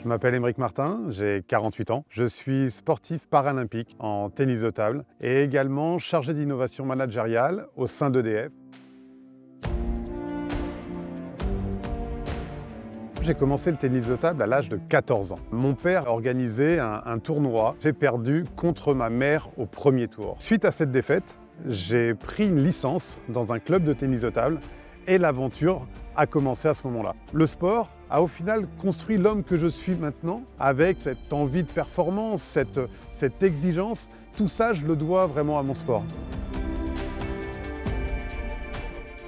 Je m'appelle Aymeric Martin, j'ai 48 ans. Je suis sportif paralympique en tennis de table et également chargé d'innovation managériale au sein d'EDF. J'ai commencé le tennis de table à l'âge de 14 ans. Mon père a organisé un tournoi. J'ai perdu contre ma mère au premier tour. Suite à cette défaite, j'ai pris une licence dans un club de tennis de table et l'aventure a commencé à ce moment-là. Le sport a au final construit l'homme que je suis maintenant avec cette envie de performance, cette exigence. Tout ça, je le dois vraiment à mon sport.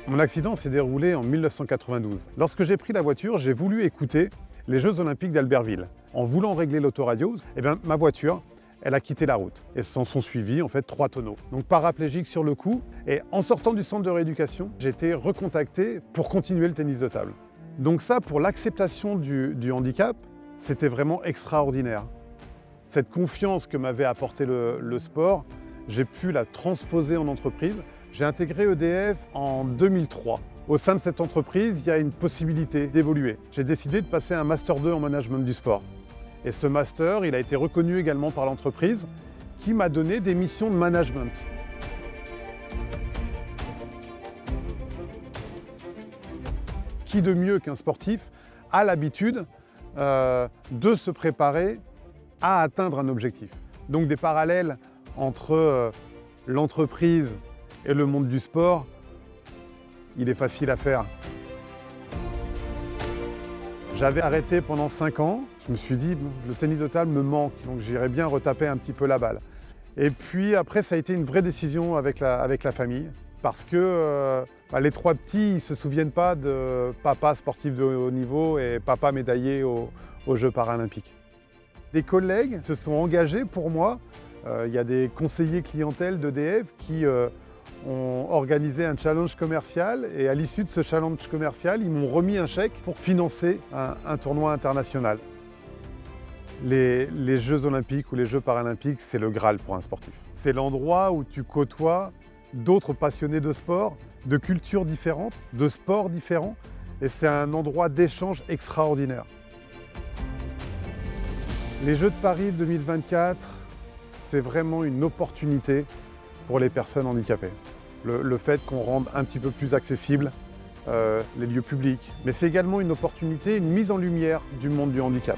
Mon accident s'est déroulé en 1992. Lorsque j'ai pris la voiture, j'ai voulu écouter les Jeux Olympiques d'Albertville. En voulant régler l'autoradio, ma voiture, elle a quitté la route. Et s'en sont suivis en fait 3 tonneaux. Donc paraplégique sur le coup. Et en sortant du centre de rééducation, j'ai été recontacté pour continuer le tennis de table. Donc ça, pour l'acceptation du handicap, c'était vraiment extraordinaire. Cette confiance que m'avait apporté le sport, j'ai pu la transposer en entreprise. J'ai intégré EDF en 2003. Au sein de cette entreprise, il y a une possibilité d'évoluer. J'ai décidé de passer un Master 2 en management du sport. Et ce master, il a été reconnu également par l'entreprise qui m'a donné des missions de management. Qui de mieux qu'un sportif a l'habitude de se préparer à atteindre un objectif. Donc des parallèles entre l'entreprise et le monde du sport, il est facile à faire. J'avais arrêté pendant 5 ans. Je me suis dit, le tennis de table me manque, donc j'irais bien retaper un petit peu la balle. Et puis après, ça a été une vraie décision avec la famille, parce que les 3 petits, ils ne se souviennent pas de papa sportif de haut niveau et papa médaillé aux Jeux paralympiques. Des collègues se sont engagés pour moi. Il y a des conseillers clientèle d'EDF qui ont organisé un challenge commercial et à l'issue de ce challenge commercial, ils m'ont remis un chèque pour financer un tournoi international. Les Jeux Olympiques ou les Jeux Paralympiques, c'est le Graal pour un sportif. C'est l'endroit où tu côtoies d'autres passionnés de sport, de cultures différentes, de sports différents, et c'est un endroit d'échange extraordinaire. Les Jeux de Paris 2024, c'est vraiment une opportunité pour les personnes handicapées. Le fait qu'on rende un petit peu plus accessible les lieux publics, mais c'est également une opportunité, une mise en lumière du monde du handicap.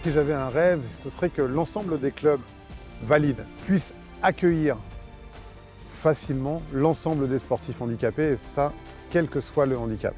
Si j'avais un rêve, ce serait que l'ensemble des clubs valides puissent accueillir facilement l'ensemble des sportifs handicapés, et ça, quel que soit le handicap.